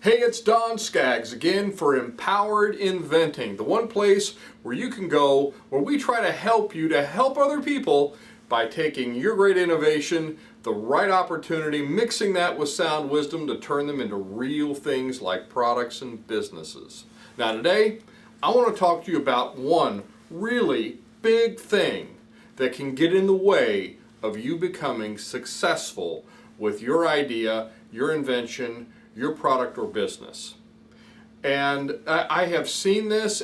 Hey, it's Don Skaggs again for Empowered Inventing, the one place where you can go where we try to help you to help other people by taking your great innovation, the right opportunity, mixing that with sound wisdom to turn them into real things like products and businesses. Now today, I want to talk to you about one really big thing that can get in the way of you becoming successful with your idea, your invention, your product or business. And I have seen this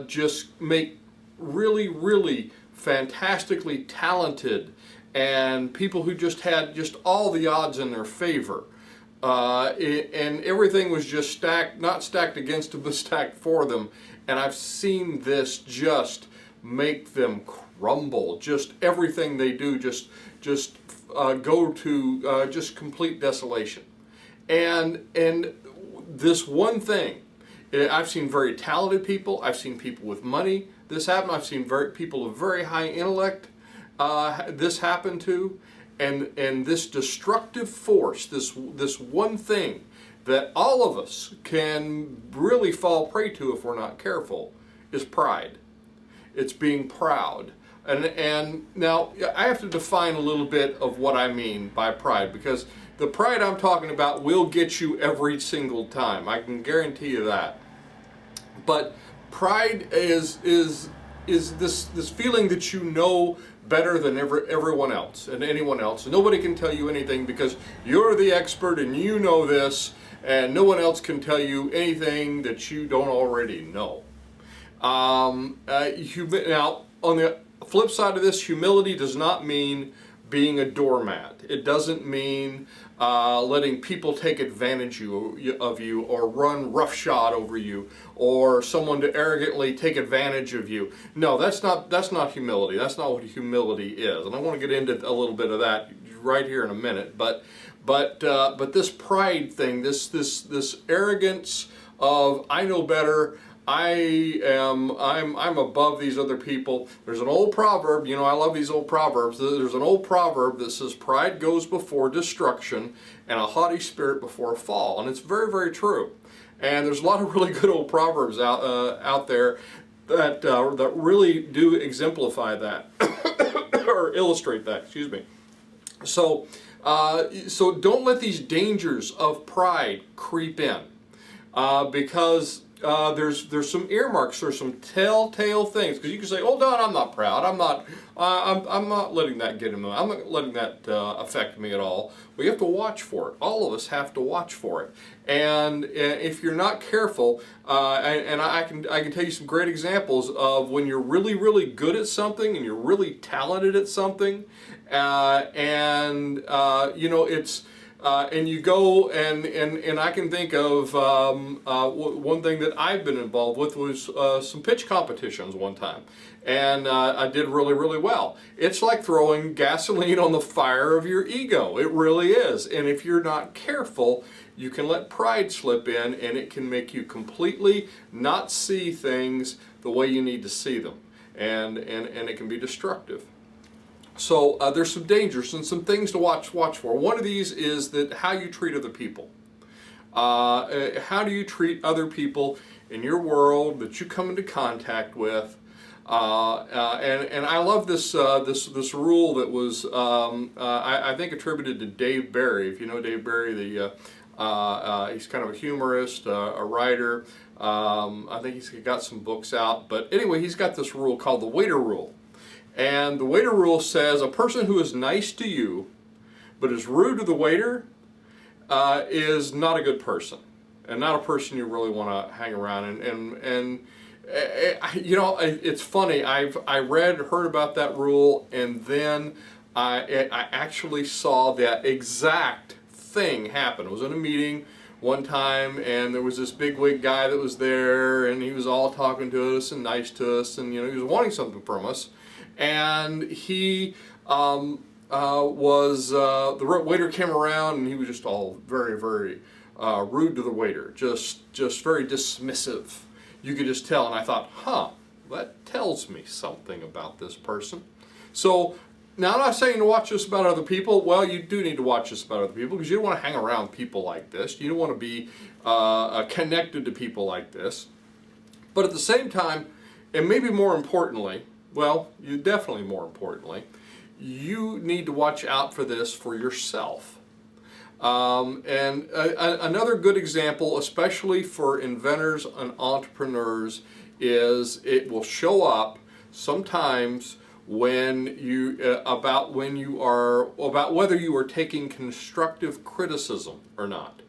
just make really fantastically talented and people who just had just all the odds in their favor. And everything was just stacked, not stacked against them, but stacked for them. And I've seen this just make them crumble. Just everything they do just go to just complete desolation. And this one thing, I've seen very talented people, I've seen people with money this happen, I've seen people of very high intellect this happen to, and this destructive force, this one thing that all of us can really fall prey to if we're not careful, is pride. It's being proud. And now I have to define a little bit of what I mean by pride, because the pride I'm talking about will get you every single time. I can guarantee you that. But pride is this feeling that you know better than everyone else and anyone else. Nobody can tell you anything because you're the expert and you know this, and no one else can tell you anything that you don't already know. Now, on the flip side of this, humility does not mean being a doormat. It doesn't mean letting people take advantage of you or run roughshod over you, or someone to arrogantly take advantage of you. No, that's not humility. That's not what humility is. And I want to get into a little bit of that right here in a minute. But this pride thing, this arrogance of I know better. I'm above these other people. There's an old proverb, you know, I love these old proverbs. There's an old proverb that says pride goes before destruction and a haughty spirit before a fall. And it's very true. And there's a lot of really good old proverbs out there that really do exemplify that or illustrate that, excuse me. So don't let these dangers of pride creep in because there's some earmarks or some telltale things, because you can say, "Oh, Don, I'm not proud. I'm not letting that get in me. I'm not letting that affect me at all." Well, you have to watch for it. All of us have to watch for it. And if you're not careful, and I can tell you some great examples of when you're really good at something and you're really talented at something, you know, it's. And you go and I can think of one thing that I've been involved with was some pitch competitions one time, and I did really well. It's like throwing gasoline on the fire of your ego. It really is. And if you're not careful, you can let pride slip in, and it can make you completely not see things the way you need to see them, and it can be destructive. So there's some dangers and some things to watch for. One of these is that how you treat other people. How do you treat other people in your world that you come into contact with? And I love this rule that was I think attributed to Dave Barry. If you know Dave Barry, he's kind of a humorist, a writer. I think he's got some books out. But anyway, he's got this rule called the waiter rule. And the waiter rule says a person who is nice to you but is rude to the waiter is not a good person, and not a person you really want to hang around. And you know, it's funny. I heard about that rule, and then I actually saw that exact thing happen. I was in a meeting one time, and there was this bigwig guy that was there, and he was all talking to us and nice to us, and you know, he was wanting something from us. And he the waiter came around, and he was just all very rude to the waiter, just very dismissive. You could just tell, and I thought, that tells me something about this person. So Now, I'm not saying to watch this about other people. Well, you do need to watch this about other people because you don't want to hang around people like this. You don't want to be connected to people like this. But at the same time, and maybe more importantly, well, you definitely more importantly, you need to watch out for this for yourself. Another good example, especially for inventors and entrepreneurs, is it will show up sometimes when about whether you are taking constructive criticism or not.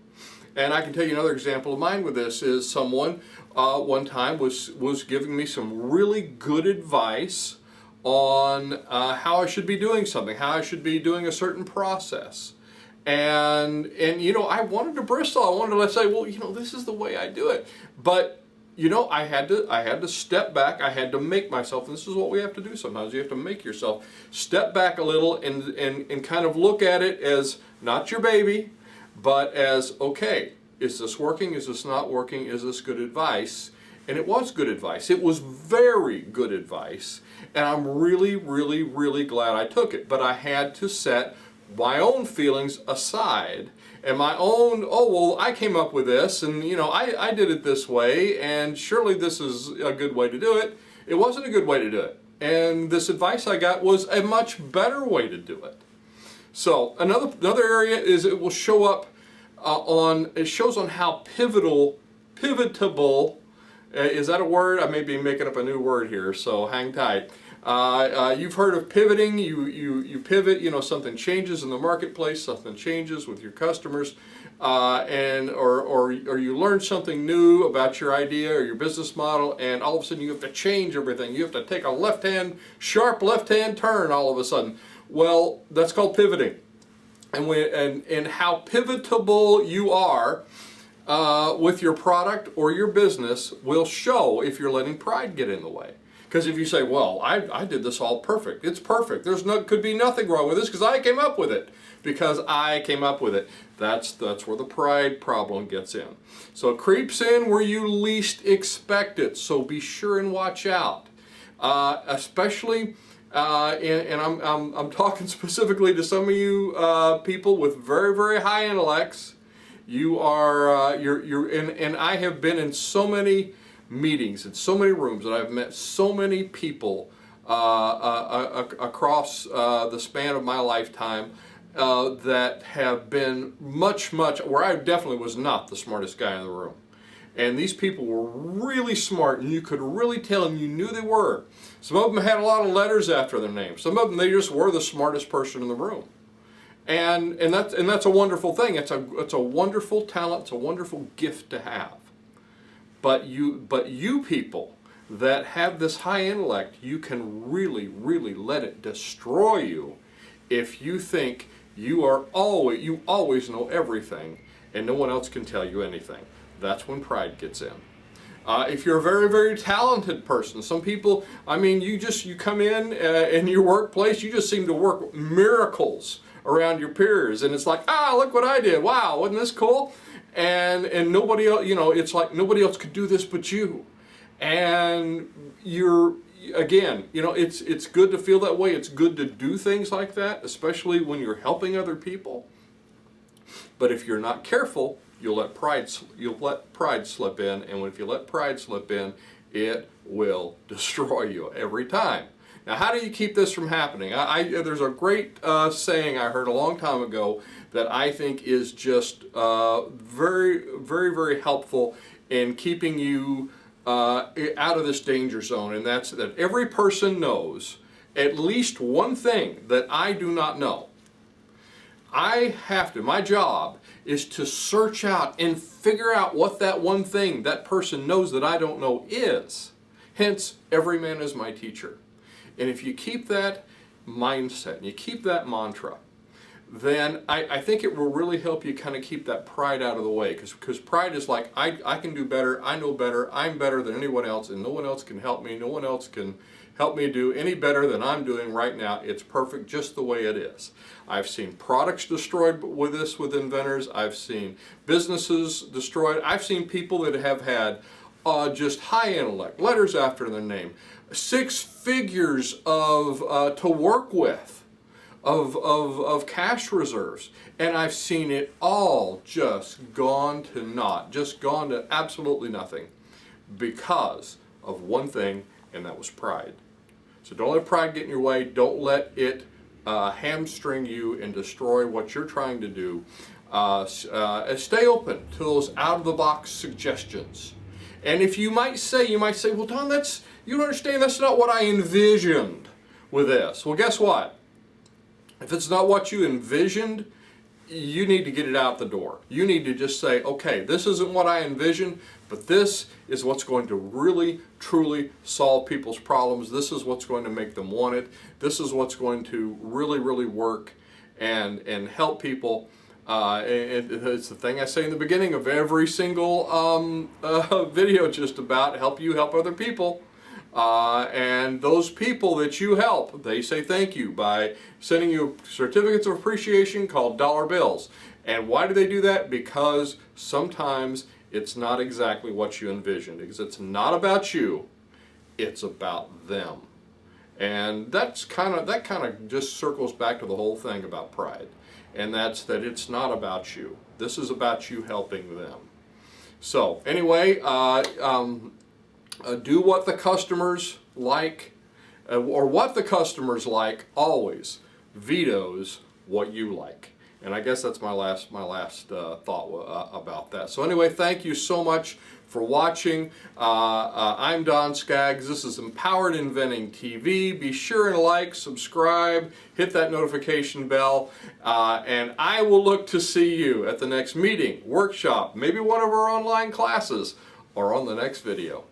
And I can tell you another example of mine with this is someone one time was giving me some really good advice on how I should be doing something, how I should be doing a certain process. And you know, I wanted to bristle. I wanted to say, well, you know, this is the way I do it. But you know, I had to step back. I had to make myself, and this is what we have to do sometimes. You have to make yourself step back a little and kind of look at it as not your baby, but as, okay, is this working? Is this not working? Is this good advice? And it was good advice. It was very good advice. And I'm really, really, really glad I took it. But I had to set my own feelings aside and my own, oh, well, I came up with this, and you know, I did it this way, and surely this is a good way to do it. It wasn't a good way to do it. And this advice I got was a much better way to do it. So another area is it will show up it shows on how pivotable, is that a word? I may be making up a new word here, so hang tight. You've heard of pivoting. You pivot. You know, something changes in the marketplace. Something changes with your customers, or you learn something new about your idea or your business model, and all of a sudden you have to change everything. You have to take a sharp left-hand turn all of a sudden. Well, that's called pivoting, and how pivotable you are with your product or your business will show if you're letting pride get in the way. Because if you say, well, I did this all perfect, it's perfect, could be nothing wrong with this because I came up with it. Because I came up with it. That's where the pride problem gets in. So it creeps in where you least expect it. So be sure and watch out. Especially, and I'm talking specifically to some of you people with very, very high intellects. You are, and I have been in so many meetings in so many rooms, and I've met so many people across the span of my lifetime that have been much, where I definitely was not the smartest guy in the room. And these people were really smart, and you could really tell, and you knew they were. Some of them had a lot of letters after their name. Some of them, they just were the smartest person in the room. And that's a wonderful thing. It's a wonderful talent. It's a wonderful gift to have. But you people that have this high intellect, you can really, really let it destroy you if you think you always know everything and no one else can tell you anything. That's when pride gets in. If you're a very, very talented person, some people, I mean, you come in your workplace, you just seem to work miracles around your peers, and it's like, look what I did. Wow, wasn't this cool? And nobody else, you know, it's like nobody else could do this but you. And again, you know, it's good to feel that way. It's good to do things like that, especially when you're helping other people. But if you're not careful, you'll let pride slip in, and if you let pride slip in, it will destroy you every time. Now, how do you keep this from happening? There's a great saying I heard a long time ago that I think is just very, very, very helpful in keeping you out of this danger zone, and that's that every person knows at least one thing that I do not know. My job is to search out and figure out what that one thing that person knows that I don't know is. Hence, every man is my teacher. And if you keep that mindset and you keep that mantra, then I think it will really help you kind of keep that pride out of the way. Because pride is like, I can do better, I know better, I'm better than anyone else, and no one else can help me, no one else can help me do any better than I'm doing right now. It's perfect just the way it is. I've seen products destroyed with inventors. I've seen businesses destroyed. I've seen people that have had just high intellect, letters after their name, 6 figures to work with, of cash reserves. And I've seen it all just gone to naught, just gone to absolutely nothing because of one thing, and that was pride. So don't let pride get in your way. Don't let it hamstring you and destroy what you're trying to do. Stay open to those out-of-the-box suggestions. And if you might say, well, Don, you don't understand, that's not what I envisioned with this. Well, guess what? If it's not what you envisioned, you need to get it out the door. You need to just say, okay, this isn't what I envisioned, but this is what's going to really, truly solve people's problems. This is what's going to make them want it. This is what's going to really, really work and help people. And it's the thing I say in the beginning of every single video, just about help you help other people. And those people that you help, they say thank you by sending you certificates of appreciation called dollar bills. And why do they do that? Because sometimes it's not exactly what you envisioned. Because it's not about you, it's about them. And that kind of just circles back to the whole thing about pride. And that's that it's not about you. This is about you helping them. So anyway, do what the customers like, or what the customers like always vetoes what you like. And I guess that's my last thought about that. So anyway, thank you so much for watching. I'm Don Skaggs. This is Empowered Inventing TV. Be sure and like, subscribe, hit that notification bell, and I will look to see you at the next meeting, workshop, maybe one of our online classes, or on the next video.